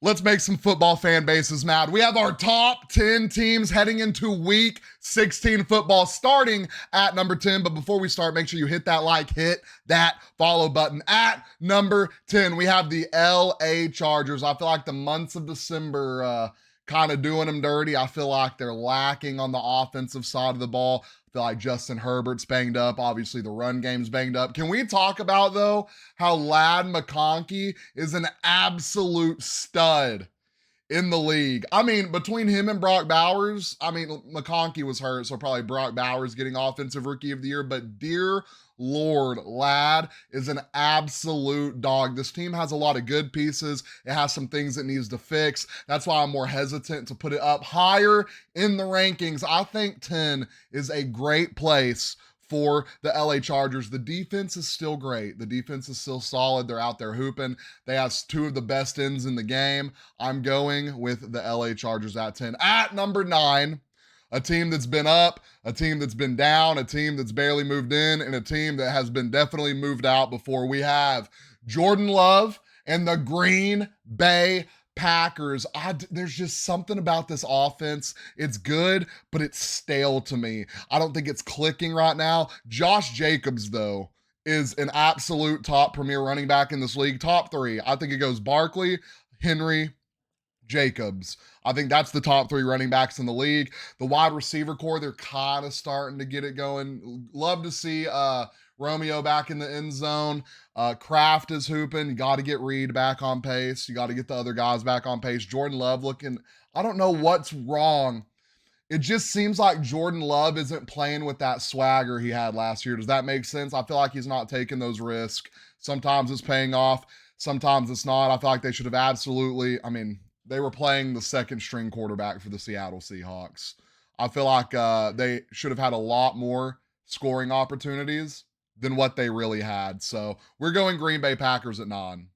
Let's make some football fan bases mad. We have our top 10 teams heading into week 16 football starting at number 10. But before we start, make sure you hit that like, hit that follow button. At number 10, we have the LA Chargers. I feel like the months of December kind of doing them dirty. I feel like they're lacking on the offensive side of the ball. I feel like Justin Herbert's banged up. Obviously, the run game's banged up. Can we talk about, though, how Ladd McConkey is an absolute stud in the league? I mean, between him and Brock Bowers, I mean, McConkey was hurt, so probably Brock Bowers getting Offensive Rookie of the Year, but dear Lord, Ladd is an absolute dog. This team has a lot of good pieces. It has some things it needs to fix. That's why I'm more hesitant to put it up higher in the rankings. I think 10 is a great place for the LA Chargers. The defense is still great. The defense is still solid. They're out there hooping. They have two of the best ends in the game. I'm going with the LA Chargers at 10. At number 9, a team that's been up, a team that's been down, a team that's barely moved in, and a team that has been definitely moved out before. We have Jordan Love and the Green Bay Packers. There's just something about this offense. It's good, but it's stale to me. I don't think it's clicking right now. Josh Jacobs, though, is an absolute top premier running back in this league. Top 3. I think it goes Barkley, Henry, Jacobs. I think that's the top 3 running backs in the league. The wide receiver core, they're kind of starting to get it going. Love to see Romeo back in the end zone. Kraft is hooping. You got to get Reed back on pace. You got to get the other guys back on pace. Jordan Love looking, I don't know what's wrong. It just seems like Jordan Love isn't playing with that swagger he had last year. Does that make sense? I feel like he's not taking those risks. Sometimes it's paying off. Sometimes it's not. I feel like they should have absolutely, they were playing the second string quarterback for the Seattle Seahawks. I feel like they should have had a lot more scoring opportunities than what they really had. So we're going Green Bay Packers at 9.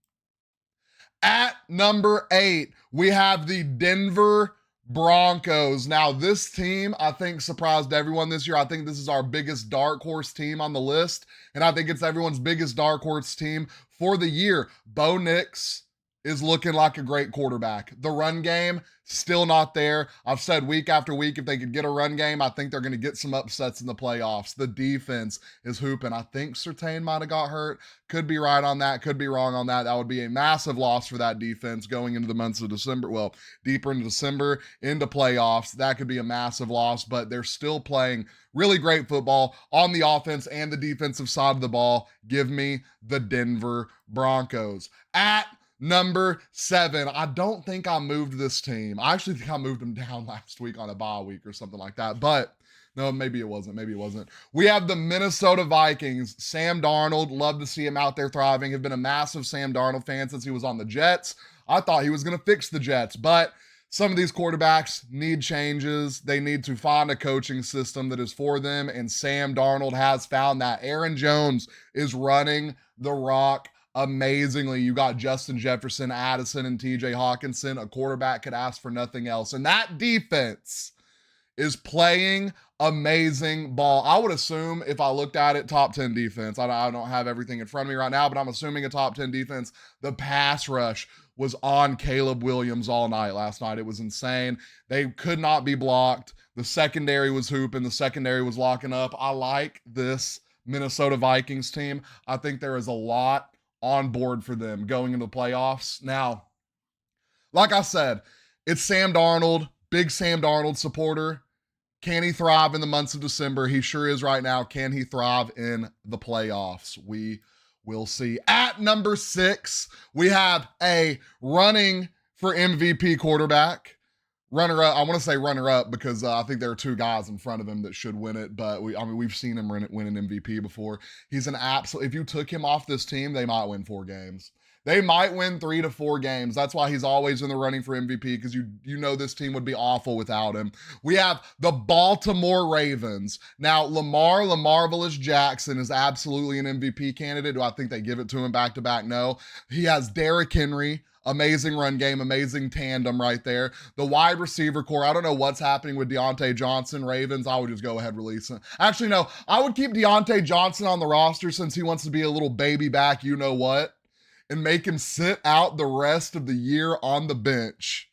At number 8, we have the Denver Broncos. Now, this team, I think, surprised everyone this year. I think this is our biggest dark horse team on the list, and I think it's everyone's biggest dark horse team for the year. Bo Nix is looking like a great quarterback. The run game, still not there. I've said week after week, if they could get a run game, I think they're going to get some upsets in the playoffs. The defense is hooping. I think Surtain might have got hurt. Could be right on that. Could be wrong on that. That would be a massive loss for that defense going into the months of December. Well, deeper into December, into playoffs. That could be a massive loss, but they're still playing really great football on the offense and the defensive side of the ball. Give me the Denver Broncos. At number 7, I don't think I moved this team. I actually think I moved them down last week on a bye week or something like that. But no, maybe it wasn't. Maybe it wasn't. We have the Minnesota Vikings. Sam Darnold, love to see him out there thriving. Have been a massive Sam Darnold fan since he was on the Jets. I thought he was going to fix the Jets, but some of these quarterbacks need changes. They need to find a coaching system that is for them, and Sam Darnold has found that. Aaron Jones is running the rock amazingly. You got Justin Jefferson, Addison, and TJ Hawkinson. A quarterback could ask for nothing else. And that defense is playing amazing ball. I would assume if I looked at it, top 10 defense. I don't have everything in front of me right now, but I'm assuming a top 10 defense. The pass rush was on Caleb Williams all night last night. It was insane. They could not be blocked. The secondary was hooping. The secondary was locking up. I like this Minnesota Vikings team. I think there is a lot on board for them going into the playoffs. Now, like I said, it's Sam Darnold, big Sam Darnold supporter. Can he thrive in the months of December? He sure is right now. Can he thrive in the playoffs? We will see. At number 6, we have a running for MVP quarterback. Runner-up, I want to say runner-up because I think there are 2 guys in front of him that should win it, but we've seen him win an MVP before. He's an absolute, if you took him off this team, they might win 4 games. They might win 3 to 4 games. That's why he's always in the running for MVP, because you know this team would be awful without him. We have the Baltimore Ravens. Now, Lamar Villas Jackson is absolutely an MVP candidate. Do I think they give it to him back-to-back? No. He has Derrick Henry. Amazing run game, amazing tandem right there. The wide receiver core, I don't know what's happening with Deontay Johnson. Ravens, I would just go ahead release him. Actually, no, I would keep Deontay Johnson on the roster since he wants to be a little baby back, you know what. and make him sit out the rest of the year on the bench.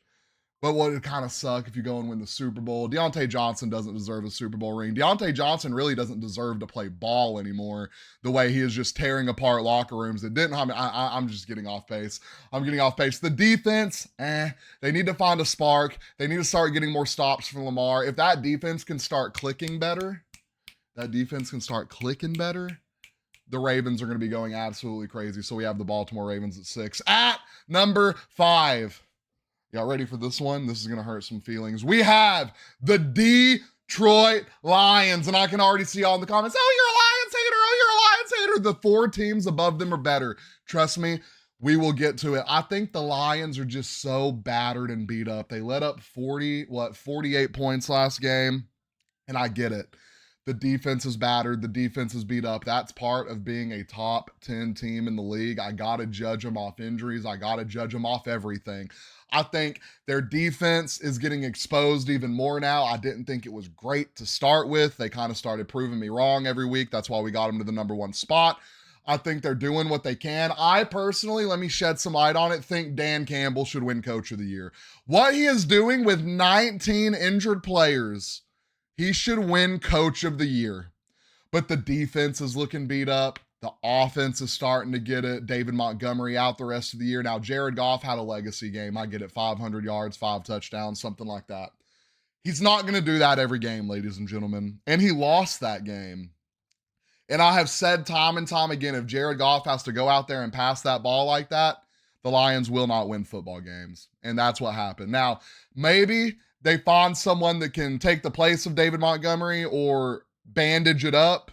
But what would kind of suck if you go and win the Super Bowl? Deontay Johnson doesn't deserve a Super Bowl ring. Deontay Johnson really doesn't deserve to play ball anymore the way he is just tearing apart locker rooms. It didn't. I'm just getting off pace. I'm getting off pace. The defense, they need to find a spark. They need to start getting more stops from Lamar. If that defense can start clicking better, the Ravens are going to be going absolutely crazy. So we have the Baltimore Ravens at 6. At number 5. Y'all ready for this one? This is going to hurt some feelings. We have the Detroit Lions, and I can already see all in the comments, oh, you're a Lions hater, oh, you're a Lions hater. The 4 teams above them are better. Trust me, we will get to it. I think the Lions are just so battered and beat up. They let up 48 points last game, and I get it. The defense is battered. The defense is beat up. That's part of being a top 10 team in the league. I got to judge them off injuries. I got to judge them off everything. I think their defense is getting exposed even more now. I didn't think it was great to start with. They kind of started proving me wrong every week. That's why we got them to the number 1 spot. I think they're doing what they can. I personally, let me shed some light on it, think Dan Campbell should win Coach of the Year. What he is doing with 19 injured players, he should win Coach of the Year. But the defense is looking beat up. The offense is starting to get it. David Montgomery out the rest of the year. Now, Jared Goff had a legacy game. I get it. 500 yards, 5 touchdowns, something like that. He's not going to do that every game, ladies and gentlemen. And he lost that game. And I have said time and time again, if Jared Goff has to go out there and pass that ball like that, the Lions will not win football games. And that's what happened. Now, maybe they find someone that can take the place of David Montgomery or bandage it up,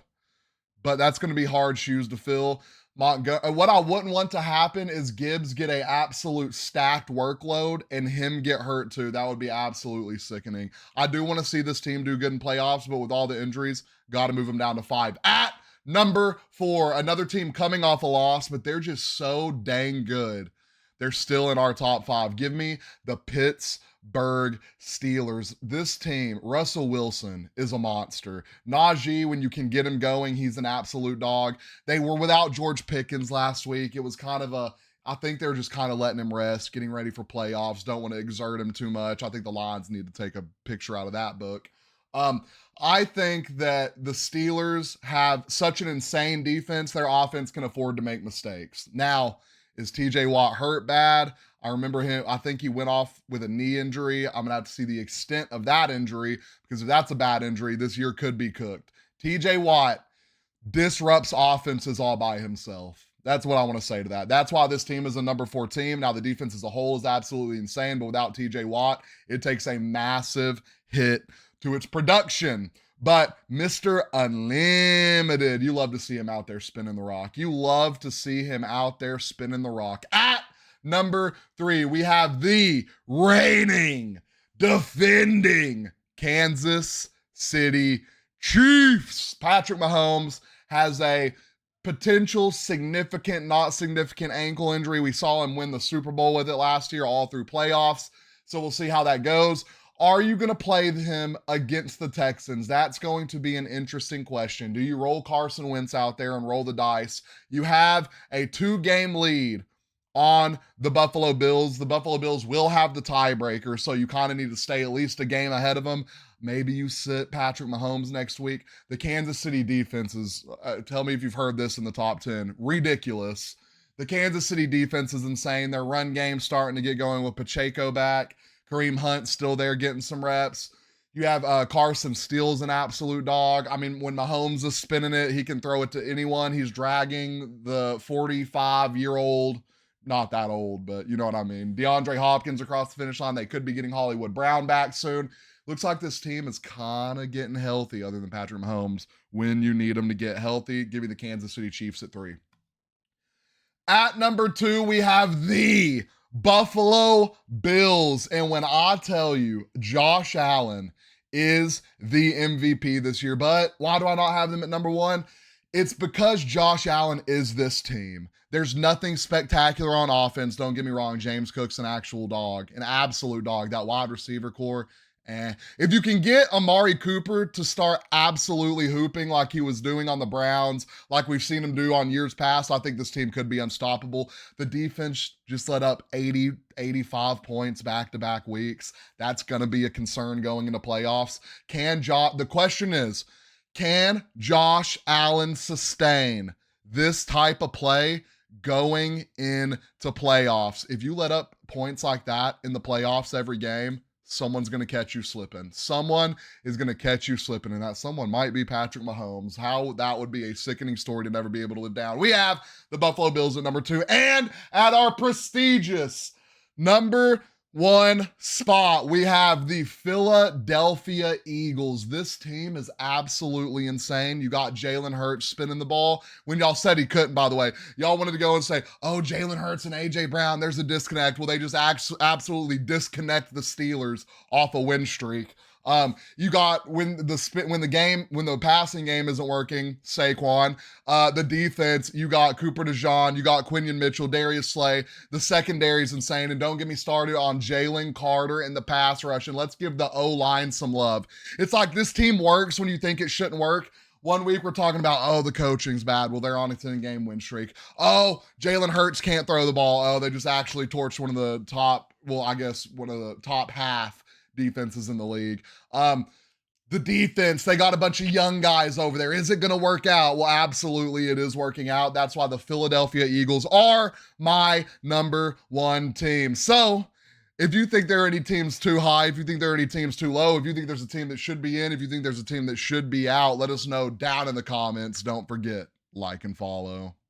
but that's going to be hard shoes to fill. What I wouldn't want to happen is Gibbs get an absolute stacked workload and him get hurt too. That would be absolutely sickening. I do want to see this team do good in playoffs, but with all the injuries, got to move them down to 5. At number 4, another team coming off a loss, but they're just so dang good. They're still in our top 5. Give me the Pittsburgh Steelers. This team, Russell Wilson is a monster. Najee, when you can get him going, he's an absolute dog. They were without George Pickens last week. It was kind of I think they're just kind of letting him rest, getting ready for playoffs. Don't want to exert him too much. I think the Lions need to take a picture out of that book. I think that the Steelers have such an insane defense, their offense can afford to make mistakes. Now, is TJ Watt hurt bad? I remember him, I think he went off with a knee injury. I'm going to have to see the extent of that injury, because if that's a bad injury, this year could be cooked. TJ Watt disrupts offenses all by himself. That's what I want to say to that. That's why this team is a number 4 team. Now, the defense as a whole is absolutely insane, but without TJ Watt, it takes a massive hit to its production. But Mr. Unlimited, you love to see him out there spinning the rock. You love to see him out there spinning the rock. At number 3, we have the reigning, defending Kansas City Chiefs. Patrick Mahomes has a potential significant, not significant ankle injury. We saw him win the Super Bowl with it last year, all through playoffs. So we'll see how that goes. Are you going to play him against the Texans? That's going to be an interesting question. Do you roll Carson Wentz out there and roll the dice? You have a 2-game lead on the Buffalo Bills. The Buffalo Bills will have the tiebreaker, so you kind of need to stay at least a game ahead of them. Maybe you sit Patrick Mahomes next week. The Kansas City defense is, tell me if you've heard this in the top 10, ridiculous. The Kansas City defense is insane. Their run game starting to get going with Pacheco back. Kareem Hunt still there getting some reps. You have Carson Steele's an absolute dog. I mean, when Mahomes is spinning it, he can throw it to anyone. He's dragging the 45-year-old, not that old, but you know what I mean, DeAndre Hopkins across the finish line. They could be getting Hollywood Brown back soon. Looks like this team is kind of getting healthy, other than Patrick Mahomes. When you need them to get healthy, give me the Kansas City Chiefs at 3. At number 2, we have the Buffalo Bills. And when I tell you Josh Allen is the MVP this year, but why do I not have them at number 1? It's because Josh Allen is this team. There's nothing spectacular on offense. Don't get me wrong. James Cook's an actual dog, an absolute dog. That wide receiver core, If you can get Amari Cooper to start absolutely hooping like he was doing on the Browns, like we've seen him do on years past, I think this team could be unstoppable. The defense just let up 80, 85 points back-to-back weeks. That's going to be a concern going into playoffs. The question is, can Josh Allen sustain this type of play going into playoffs? If you let up points like that in the playoffs every game, someone's going to catch you slipping. Someone is going to catch you slipping, and that someone might be Patrick Mahomes. How that would be a sickening story to never be able to live down. We have the Buffalo Bills at number 2, and at our prestigious number 1 spot, we have the Philadelphia Eagles. This team is absolutely insane. You got Jalen Hurts spinning the ball when y'all said he couldn't, by the way. Y'all wanted to go and say, oh, Jalen Hurts and A.J. Brown, there's a disconnect. Well, they just absolutely disconnect the Steelers off a win streak. You got when the passing game isn't working, Saquon. The defense, you got Cooper DeJean, you got Quinion Mitchell, Darius Slay. The secondary is insane, and don't get me started on Jalen Carter and the pass rush. And let's give the O-line some love. It's like this team works when you think it shouldn't work. One week we're talking about, oh, the coaching's bad. Well, they're on a 10-game win streak. Oh, Jalen Hurts can't throw the ball. Oh, they just actually torched one of the top half defenses in the league. The defense, they got a bunch of young guys over there. Is it going to work out? Well, absolutely it is working out. That's why the Philadelphia Eagles are my number 1 team. So if you think there are any teams too high, if you think there are any teams too low, if you think there's a team that should be in, if you think there's a team that should be out, let us know down in the comments. Don't forget, like and follow.